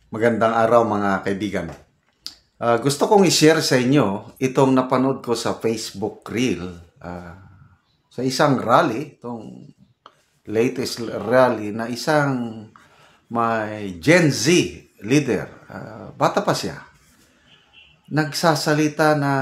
Magandang araw mga kaibigan. Gusto kong i-share sa inyo itong napanood ko sa Facebook Reel sa isang rally, itong latest rally na isang may Gen Z leader. Bata pa siya. Nagsasalita na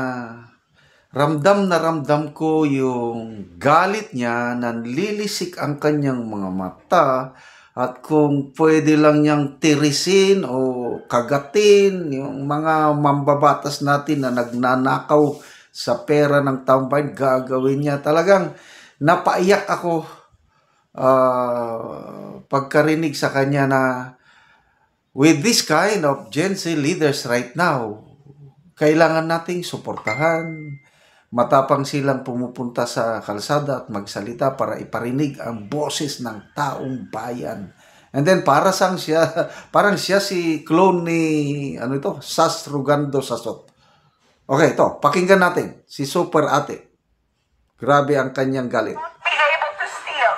ramdam ko yung galit niya, nanlilisik ang kanyang mga mata, at kung pwede lang niyang tirisin o kagatin yung mga mambabatas natin na nagnanakaw sa pera ng taong bayan, gagawin niya. Talagang napaiyak ako pagkarinig sa kanya na with this kind of Gen Z leaders right now, kailangan nating suportahan. Matapang silang pumupunta sa kalsada at magsalita para iparinig ang boses ng taong bayan. And then parang siya si clone ni Sas Rugando Sasot. Okay, ito, pakinggan natin si Super Ate. Grabe ang kanyang galit. Be able to steal.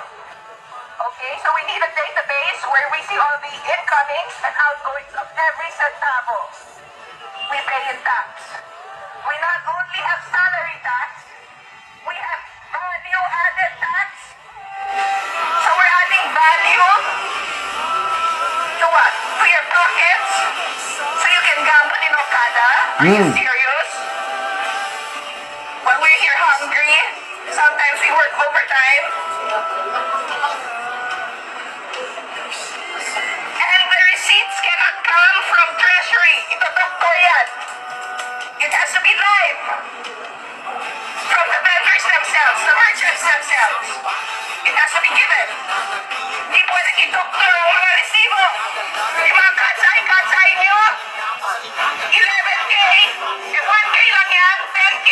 Okay, so we need a database where we see all the incomings and outgoings of every centavo we pay in tax. We not only have salary tax, we have value-added tax. So we're adding value to what? To your pockets? So you can gamble in Okada? Are you serious? When we're here hungry, sometimes we work overtime. And the receipts cannot come from Treasury. Itutok ko yan. It has to be live. From the vendors themselves, the merchants themselves. It has to be given. Di pwede itukto ang mga resibo. Yung mga katsay nyo, 11K. If 1K lang yan, 10K.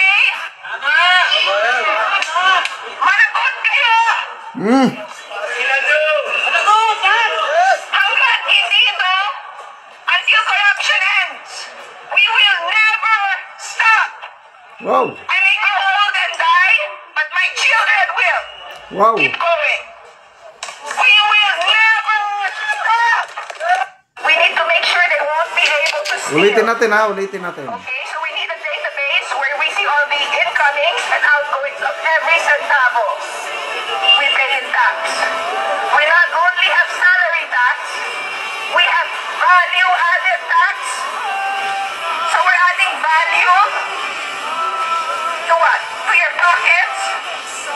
Managot kayo! Hanggat hindi ito, until corruption ends, we will never stop. Wow! I may grow old and die, but my children will. Wow! Keep going. We will never stop. We need to make sure they won't be able to steal. Ulitin natin. Okay, so we need a database where we see all the incomings and outgoings of every centavo we pay in tax. We not only have salary tax, we have value-added tax. So we're adding value to what? To your pockets?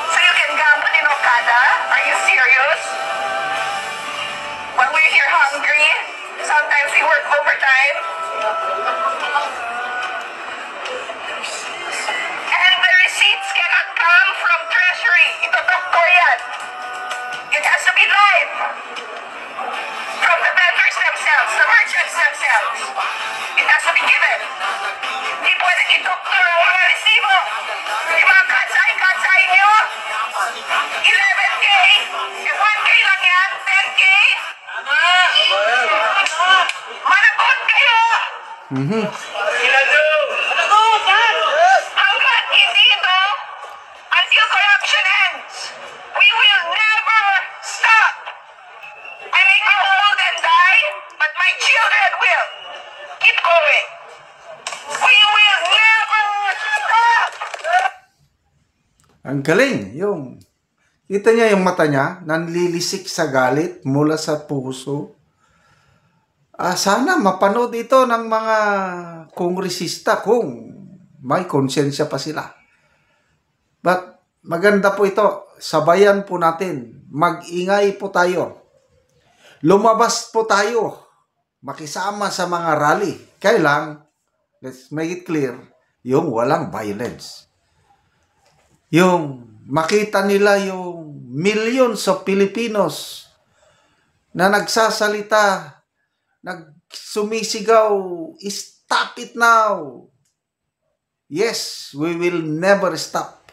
So you can gamble in Okada? Are you serious? When we're here hungry, sometimes we work overtime. And the receipts cannot come from Treasury. Itutok ko yan. It has to be live. From the vendors themselves, the merchants themselves. It has to be given. Di pwede itukto ang mga resibo. Yung mga katsay nyo, 11K. If 1K lang yan, 10K. Managot kayo! Hanggat hindi ito, until corruption ends, we will never stop. I may grow old and die, but my children will. Keep going. We will never stop. Ang galing. Kita niya yung mata niya, nanlilisik sa galit mula sa puso. Sana mapanood ito ng mga kongresista kung may konsensya pa sila. But maganda po ito. Sabayan po natin. Mag-ingay po tayo. Lumabas po tayo. Makisama sa mga rally. Kailang, let's make it clear, yung walang violence. Yung makita nila yung millions of Filipinos na nagsasalita, nagsumisigaw, stop it now. Yes, we will never stop.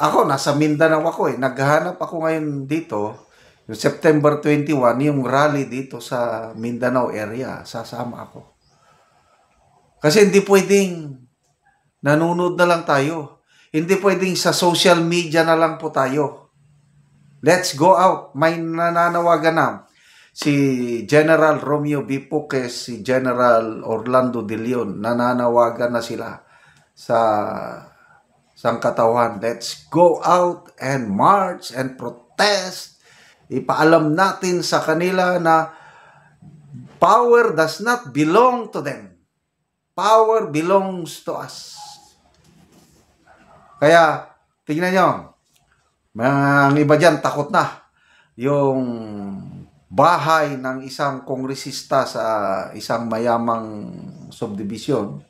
Ako, nasa Mindanao ako Naghahanap ako ngayon dito. Yung September 21, yung rally dito sa Mindanao area, sasama ako. Kasi hindi pwedeng nanonood na lang tayo. Hindi pwedeng sa social media na lang po tayo. Let's go out. May nananawagan na. si General Romeo B. Puques, si General Orlando De Leon, nananawagan na sila sa sangkatawan. Let's go out and march and protest. Ipaalam natin sa kanila na power does not belong to them. Power belongs to us. Kaya, tingnan nyo, ang iba dyan takot na. Yung bahay ng isang kongresista sa isang mayamang subdivision,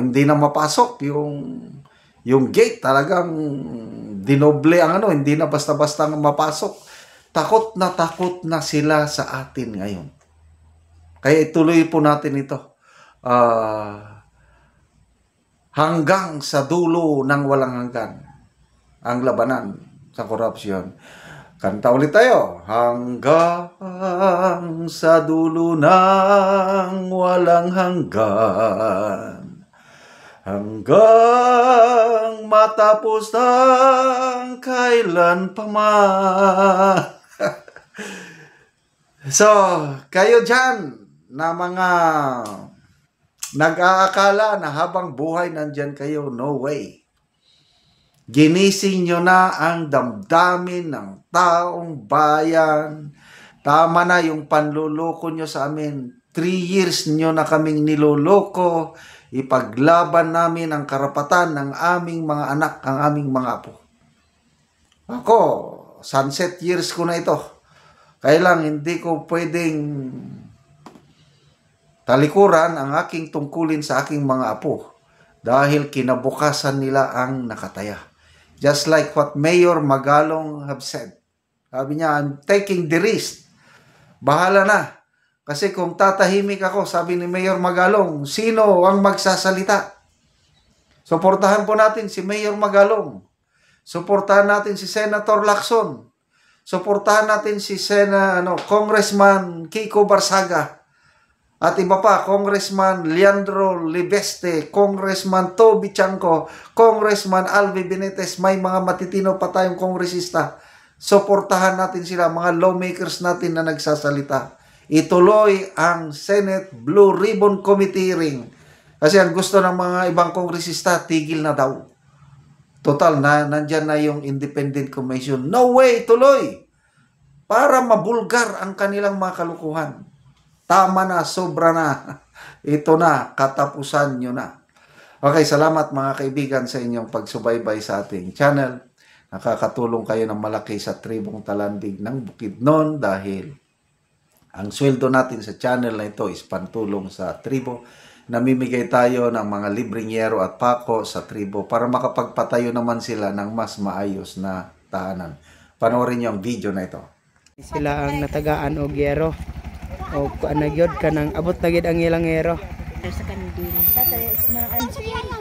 hindi na mapasok. Yung gate talagang dinoble ang hindi na basta-basta mapasok. Takot na sila sa atin ngayon. Kaya ituloy po natin ito. Hanggang sa dulo ng walang hanggan ang labanan sa korupsyon. Kanta ulit tayo. Hanggang sa dulo ng walang hanggan. Hanggang matapos ang kailan pa man. So, kayo dyan na mga nag-aakala na habang buhay nandyan kayo, no way. Ginising nyo na ang damdamin ng taong bayan. Tama na yung panluloko nyo sa amin. 3 years nyo na kaming niloloko. Ipaglaban namin ang karapatan ng aming mga anak, ang aming mga apo. Ako, sunset years ko na ito. Kaya lang, hindi ko pwedeng talikuran ang aking tungkulin sa aking mga apo dahil kinabukasan nila ang nakataya. Just like what Mayor Magalong have said. Sabi niya, I'm taking the risk. Bahala na. Kasi kung tatahimik ako, sabi ni Mayor Magalong, sino ang magsasalita? Suportahan po natin si Mayor Magalong. Suportahan natin si Senator Lacson. Suportahan natin si Congressman Kiko Barsaga. At iba pa, Congressman Leandro Libeste, Congressman Toby Chanco, Congressman Alvi Benitez, may mga matitino pa tayong kongresista. Suportahan natin sila, mga lawmakers natin na nagsasalita. Ituloy ang Senate Blue Ribbon Committee hearing. Kasi ang gusto ng mga ibang kongresista, tigil na daw. Total na, nandyan na yung Independent Commission. No way, tuloy! Para mabulgar ang kanilang mga kalukuhan. Tama na, sobra na. Ito na, katapusan nyo na. Okay, salamat mga kaibigan sa inyong pagsubaybay sa ating channel. Nakakatulong kayo ng malaki sa tribong Talandig ng Bukidnon dahil ang sweldo natin sa channel na ito is pantulong sa tribo. Namimigay tayo ng mga libreng yero at pako sa tribo para makapagpatayo naman sila ng mas maayos na tahanan. Panoorin niyo ang video na ito. Sila ang natagaan og yero. O nagyod ka nang abot na gid ang ilang yero. Sa kandil.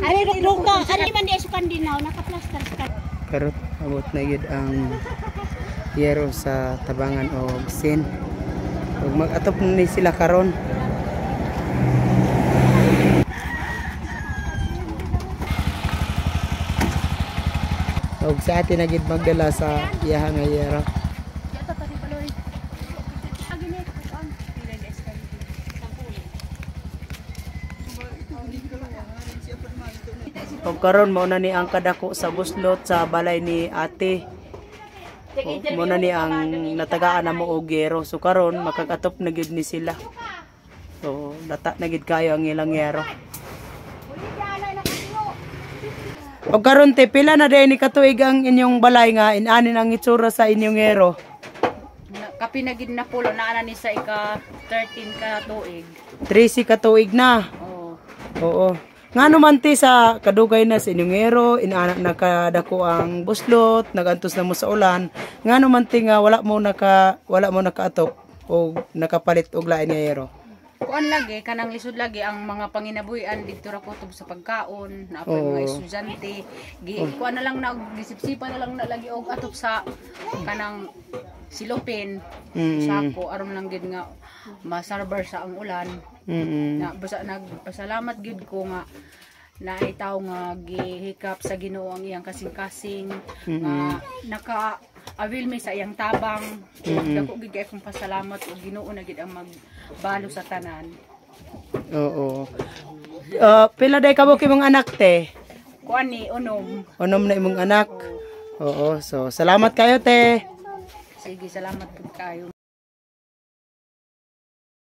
Ari luka, ari man di sa kandinaw naka-plaster sa kandil. Karot abot na gid ang yero sa tabangan og sin. Ug mag-atop ni sila karon. Og sa atin na gid magdala sa iyaha nga yero. O karon mao na ni ang kadako sa buslot sa balay ni ate. Mao na ni ang natagaan na mo og yero. So karon makakatop na gid ni sila. So data na gid kayo ang ilang yero. O karon te pila na day ni katuig ang inyong balay nga inanin ang itsura sa inyong yero. Kapi na gid na pulo na ana ni sa ika 13 ka tuig. 13 katuig na. Oo. Nga naman ti sa kadugay na sa inyong ero, inaanak nakadako ang buslot, nagantos na mo sa ulan. Nga naman ti nga wala mo nakaatop o nakapalit og lain nga ero. Kuan lagi kanang lisod lagi ang mga panginabuhian didto ra kutob sa pagkaon, na mga estudyante. Kuan na lang na gisipsipan na lang na lagi og atop sa kanang silopin. Sako aron lang gid nga masarbar sa ang ulan. Na basta nagpasalamat gid ko nga naitaw nga gihikap sa Ginoo ang iyang kasing-kasing nga awil mi sa iyang tabang. Dako gid kay akong pasalamat ug Ginoo na gid ang magbalo sa tanan. Oo. Pila day kabuk imong anak te? Kuan ni unom. Unom na imong anak. Oo. So salamat kayo te. Sige, salamat pud kayo.